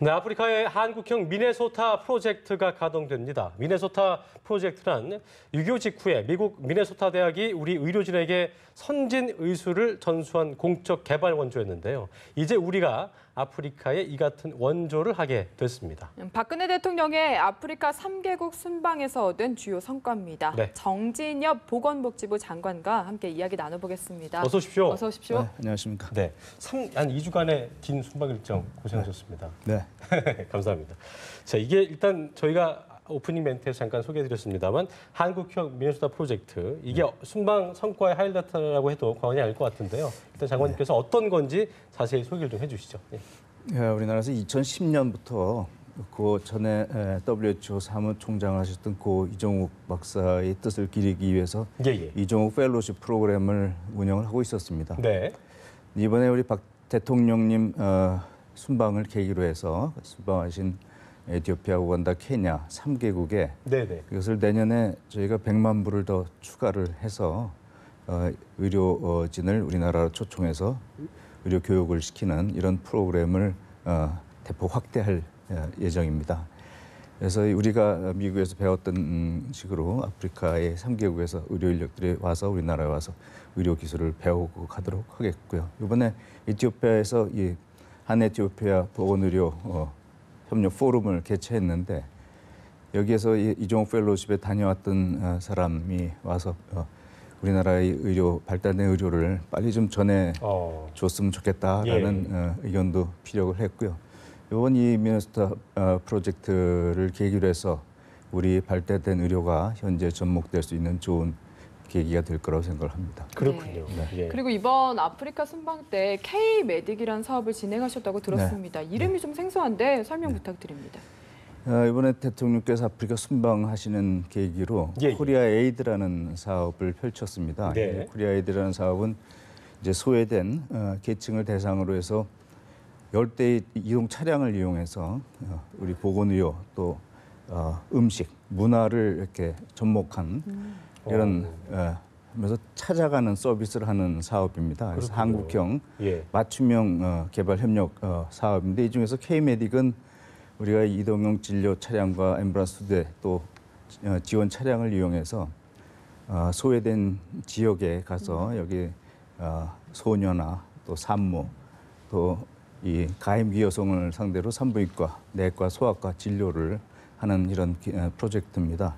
네, 아프리카의 한국형 미네소타 프로젝트가 가동됩니다. 미네소타 프로젝트란 6.25 직후에 미국 미네소타 대학이 우리 의료진에게 선진 의술을 전수한 공적 개발 원조였는데요. 이제 우리가 아프리카에 이 같은 원조를 하게 됐습니다. 박근혜 대통령의 아프리카 3개국 순방에서 얻은 주요 성과입니다. 네. 정진엽 보건복지부 장관과 함께 이야기 나눠보겠습니다. 어서 오십시오. 어서 오십시오. 네, 안녕하십니까. 네, 한 2주간의 긴 순방 일정 고생하셨습니다. 네. 감사합니다. 자, 이게 일단 저희가 오프닝 멘트에서 잠깐 소개해드렸습니다만 한국형 미네소타 프로젝트, 이게 순방 성과의 하이라이트라고 해도 과언이 아닐 것 같은데요. 일단 장관님께서 어떤 건지 자세히 소개를 좀 해주시죠. 예. 우리나라에서 2010년부터 그 전에 WHO 사무총장을 하셨던 고 이종욱 박사의 뜻을 기리기 위해서 이종욱 펠로십 프로그램을 운영을 하고 있었습니다. 네. 이번에 우리 박 대통령님 순방을 계기로 해서 순방하신 에티오피아, 우간다, 케냐 3개국에 이것을 내년에 저희가 100만 불을 더 추가를 해서 의료진을 우리나라로 초청해서 의료 교육을 시키는 이런 프로그램을 대폭 확대할 예정입니다. 그래서 우리가 미국에서 배웠던 식으로 아프리카의 3개국에서 의료 인력들이 와서 우리나라에 와서 의료 기술을 배우고 가도록 하겠고요. 이번에 에티오피아에서 이 한에티오피아 보건의료 협력 포럼을 개최했는데 여기에서 이종욱 펠로십에 다녀왔던 사람이 와서 우리나라의 발달된 의료를 빨리 좀 전해줬으면 좋겠다라는 의견도 피력을 했고요. 이번 이 미네소타 프로젝트를 계기로 해서 우리 발달된 의료가 현재 접목될 수 있는 좋은 계기가 될 거라고 생각을 합니다. 그렇군요. 네. 예. 그리고 이번 아프리카 순방 때 K-메딕이라는 사업을 진행하셨다고 들었습니다. 네. 이름이 좀 생소한데 설명 부탁드립니다. 이번에 대통령께서 아프리카 순방하시는 계기로 코리아 에이드라는 사업을 펼쳤습니다. 네. 코리아 에이드라는 사업은 이제 소외된 계층을 대상으로 해서 열대 이동 차량을 이용해서 우리 보건의료 또 음식, 문화를 이렇게 접목한 이런 하면서 찾아가는 서비스를 하는 사업입니다. 그래서 한국형 맞춤형 개발 협력 사업인데 이 중에서 K-메딕은 우리가 이동형 진료 차량과 앰뷸런스 2대 또 지원 차량을 이용해서 소외된 지역에 가서 여기 소녀나 또 산모 또 이 가임기 여성을 상대로 산부인과, 내과, 소아과 진료를 하는 이런 프로젝트입니다.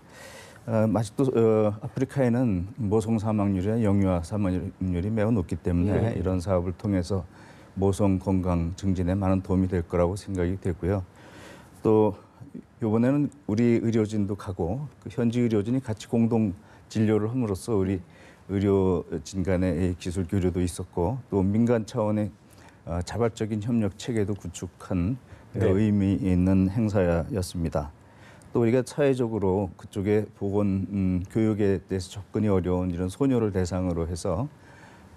아직도 아프리카에는 모성 사망률이나 영유아 사망률이 매우 높기 때문에 이런 사업을 통해서 모성 건강 증진에 많은 도움이 될 거라고 생각이 되고요. 또 이번에는 우리 의료진도 가고 현지 의료진이 같이 공동 진료를 함으로써 우리 의료진 간의 기술 교류도 있었고 또 민간 차원의 자발적인 협력 체계도 구축한 의미 있는 행사였습니다. 또 우리가 사회적으로 그쪽에 보건 교육에 대해서 접근이 어려운 이런 소녀를 대상으로 해서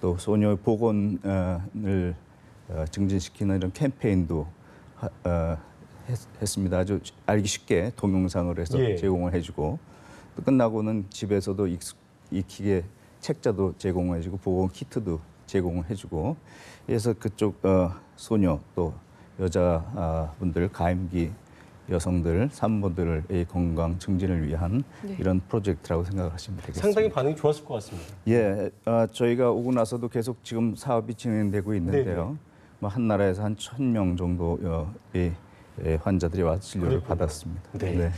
또 소녀 보건을 증진시키는 이런 캠페인도 했습니다. 아주 알기 쉽게 동영상을 해서 제공을 해주고 또 끝나고는 집에서도 익히게 책자도 제공해주고 보건 키트도 제공을 해주고 그래서 그쪽 소녀 또 여자분들 가임기 여성들, 산모들의 건강 증진을 위한 이런 프로젝트라고 생각하시면 되겠습니다. 상당히 반응이 좋았을 것 같습니다. 예, 저희가 오고 나서도 계속 지금 사업이 진행되고 있는데요. 한 나라에서 한 1,000명 정도의 환자들이 와서 진료를 받았습니다. 네.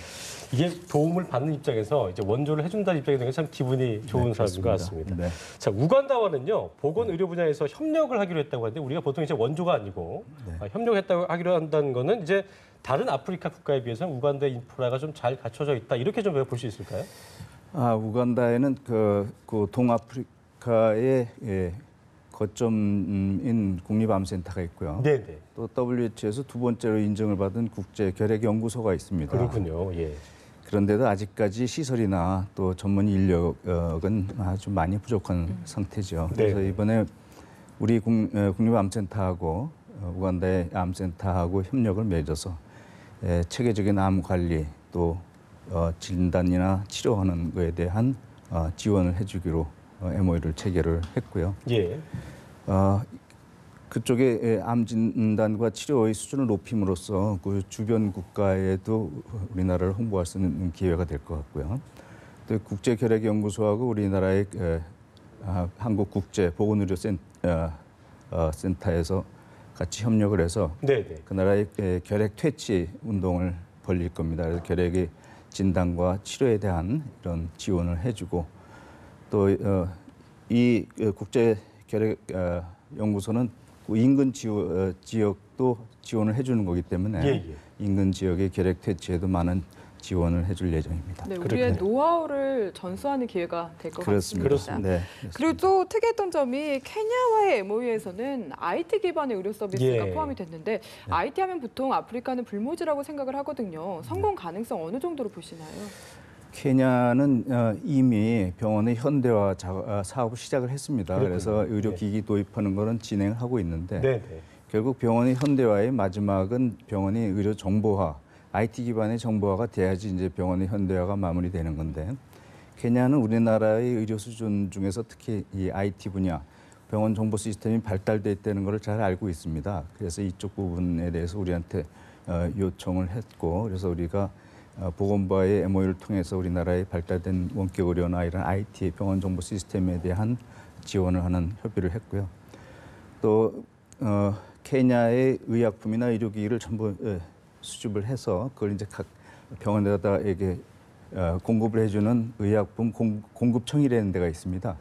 이게 도움을 받는 입장에서 이제 원조를 해준다는 입장에 대해서 참 기분이 좋은 사람인 것 같습니다. 자, 우간다와는요 보건 의료 분야에서 협력을 하기로 했다고 하는데 우리가 보통 이제 원조가 아니고 협력했다고 하기로 한다는 거는 이제 다른 아프리카 국가에 비해서는 우간다의 인프라가 좀 잘 갖춰져 있다 이렇게 좀 볼 수 있을까요? 우간다에는 그 동아프리카의 거점인 국립암센터가 있고요. 또 WHO에서 두 번째로 인정을 받은 국제 결핵 연구소가 있습니다. 그렇군요. 그런데도 아직까지 시설이나 또 전문 인력은 아주 많이 부족한 상태죠. 그래서 이번에 우리 국립암센터하고 우간다의 암센터하고 협력을 맺어서 체계적인 암 관리 또 진단이나 치료하는 것에 대한 지원을 해주기로 MOU를 체결을 했고요. 그쪽의 암 진단과 치료의 수준을 높임으로써 그 주변 국가에도 우리나라를 홍보할 수 있는 기회가 될 것 같고요. 또 국제결핵연구소하고 우리나라의 한국국제보건의료센터에서 같이 협력을 해서 그 나라의 결핵 퇴치 운동을 벌릴 겁니다. 그래서 결핵의 진단과 치료에 대한 이런 지원을 해주고 또 이 국제결핵연구소는 인근 지역도 지원을 해주는 거기 때문에 인근 지역의 결핵 퇴치에도 많은 지원을 해줄 예정입니다. 네, 우리의 노하우를 전수하는 기회가 될 것 같습니다. 그렇습니다. 네, 그리고 또 특이했던 점이 케냐와의 MOU에서는 IT 기반의 의료 서비스가 포함이 됐는데 IT 하면 보통 아프리카는 불모지라고 생각을 하거든요. 성공 가능성 어느 정도로 보시나요? 케냐는 이미 병원의 현대화 사업을 시작을 했습니다. 그래서 의료기기 도입하는 거는 진행하고 있는데 결국 병원의 현대화의 마지막은 병원의 의료 정보화, IT 기반의 정보화가 돼야지 이제 병원의 현대화가 마무리되는 건데 케냐는 우리나라의 의료 수준 중에서 특히 이 IT 분야, 병원 정보 시스템이 발달돼 있다는 것을 잘 알고 있습니다. 그래서 이쪽 부분에 대해서 우리한테 요청을 했고 그래서 우리가 보건부와의 MOU를 통해서 우리나라의 발달된 원격 의료나 이런 IT 병원 정보 시스템에 대한 지원을 하는 협의를 했고요. 또 케냐의 의약품이나 의료기기를 전부 수집을 해서 그걸 이제 각 병원에다에게 공급을 해주는 의약품 공급청이라는 데가 있습니다.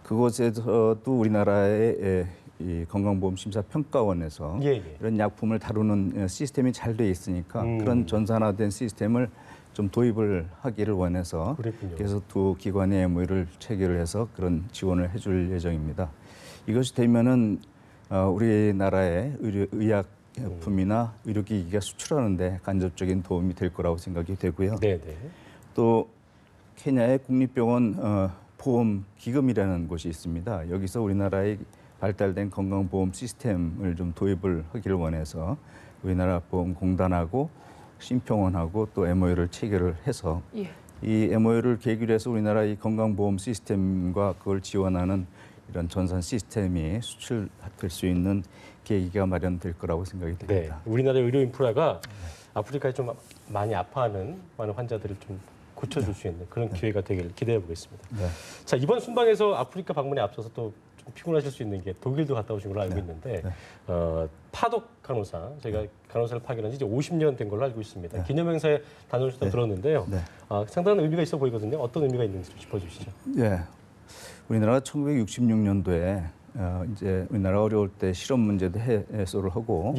그곳에서도 우리나라의 이 건강보험심사평가원에서 이런 약품을 다루는 시스템이 잘 돼 있으니까 그런 전산화된 시스템을 좀 도입을 하기를 원해서 그래서 두 기관의 MOU를 체결을 해서 그런 지원을 해줄 예정입니다. 이것이 되면은 우리나라의 의약품이나 의료기기가 수출하는데 간접적인 도움이 될 거라고 생각이 되고요. 또 케냐의 국립병원 보험기금이라는 곳이 있습니다. 여기서 우리나라의 발달된 건강보험 시스템을 좀 도입을 하기를 원해서 우리나라 보험공단하고 심평원하고 또 MOU를 체결을 해서 이 MOU를 계기로 해서 우리나라 이 건강보험 시스템과 그걸 지원하는 이런 전산 시스템이 수출될 수 있는 계기가 마련될 거라고 생각이 됩니다. 우리나라의 의료 인프라가 아프리카에 좀 많이 아파하는 많은 환자들을 좀 고쳐줄 수 있는 그런 기회가 되기를 기대해 보겠습니다. 자, 이번 순방에서 아프리카 방문에 앞서서 또 좀 피곤하실 수 있는 게 독일도 갔다 오신 걸로 알고 있는데 파독 간호사, 저희가 간호사를 파견한 지 이제 50년 된 걸로 알고 있습니다. 기념행사에 다녀오셨다고 들었는데요. 상당한 의미가 있어 보이거든요. 어떤 의미가 있는지 좀 짚어주시죠. 우리나라가 1966년도에 이제 우리나라 어려울 때 실업 문제도 해소를 하고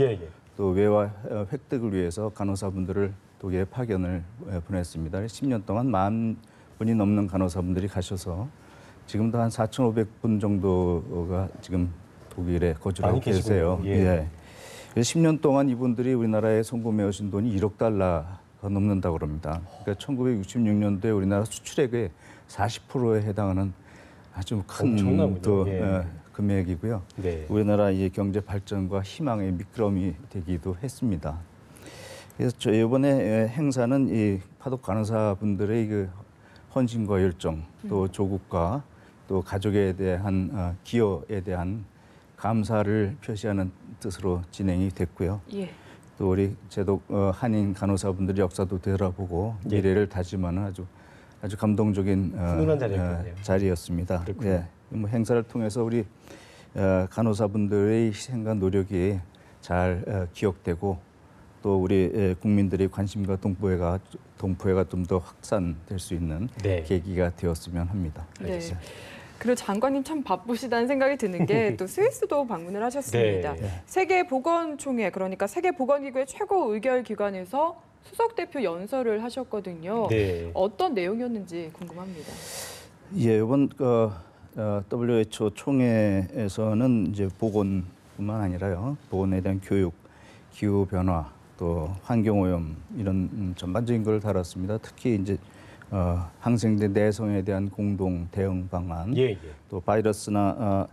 또 외화 획득을 위해서 간호사분들을 독일에 파견을 보냈습니다. 10년 동안 10,000분이 넘는 간호사분들이 가셔서 지금도 한 4,500분 정도가 지금 독일에 거주를 하고 계세요. 10년 동안 이분들이 우리나라에 송금해 오신 돈이 1억 달러가 넘는다고 그럽니다. 그러니까 1966년도에 우리나라 수출액의 40%에 해당하는 아주 큰 금액이고요. 우리나라 이 경제 발전과 희망의 미끄럼이 되기도 했습니다. 그래서 저 이번에 행사는 이 파독 간호사분들의 그 헌신과 열정, 또 조국과 또 가족에 대한 기여에 대한 감사를 표시하는 뜻으로 진행이 됐고요. 또 우리 제독 한인 간호사분들의 역사도 되돌아보고 미래를 다짐하는 아주 감동적인 자리였습니다. 뭐 행사를 통해서 우리 간호사분들의 희생과 노력이 잘 기억되고 또 우리 국민들의 관심과 동포애가 좀 더 확산될 수 있는 계기가 되었으면 합니다. 그리고 장관님 참 바쁘시다는 생각이 드는 게 또 스위스도 방문을 하셨습니다. 세계보건총회, 그러니까 세계보건기구의 최고 의결기관에서 수석 대표 연설을 하셨거든요. 어떤 내용이었는지 궁금합니다. 이번 WHO 총회에서는 이제 보건뿐만 아니라요, 보건에 대한 교육, 기후 변화, 또 환경 오염 이런 전반적인 걸 다뤘습니다. 특히 이제 항생제 내성에 대한 공동 대응 방안, 또 바이러스나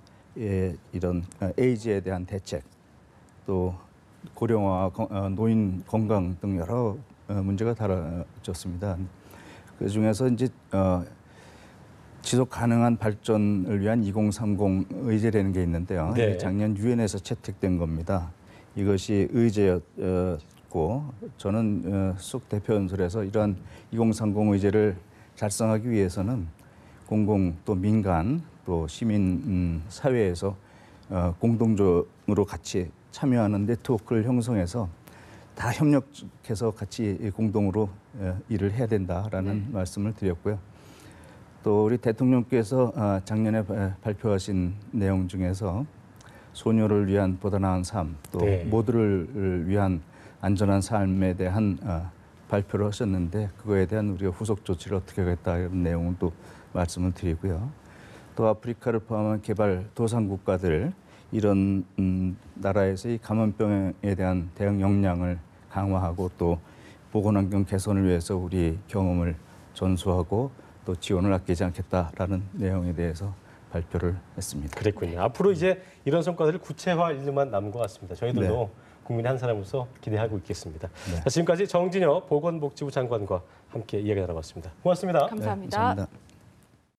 이런 에이즈에 대한 대책, 또 고령화, 노인 건강 등 여러 문제가 다뤄졌습니다. 그 중에서 이제 지속 가능한 발전을 위한 2030 의제라는 게 있는데요. 네. 작년 유엔에서 채택된 겁니다. 이것이 의제였고 저는 수석 대표 연설에서 이러한 2030 의제를 달성하기 위해서는 공공 또 민간 또 시민 사회에서 공동적으로 같이 참여하는 네트워크를 형성해서 다 협력해서 같이 공동으로 일을 해야 된다라는 말씀을 드렸고요. 또 우리 대통령께서 작년에 발표하신 내용 중에서 소녀를 위한 보다 나은 삶, 또 네. 모두를 위한 안전한 삶에 대한 발표를 하셨는데 그거에 대한 우리가 후속 조치를 어떻게 하겠다 이런 내용은 또 말씀을 드리고요. 또 아프리카를 포함한 개발 도상국가들 이런 나라에서 이 감염병에 대한 대응 역량을 강화하고 또 보건환경 개선을 위해서 우리 경험을 전수하고 또 지원을 아끼지 않겠다라는 내용에 대해서 발표를 했습니다. 그랬군요. 앞으로 이제 이런 성과들을 구체화할 일만 남은 것 같습니다. 저희들도 네. 국민의 한 사람으로서 기대하고 있겠습니다. 네. 자, 지금까지 정진여 보건복지부 장관과 함께 이야기 나눠봤습니다. 고맙습니다. 감사합니다. 네, 감사합니다.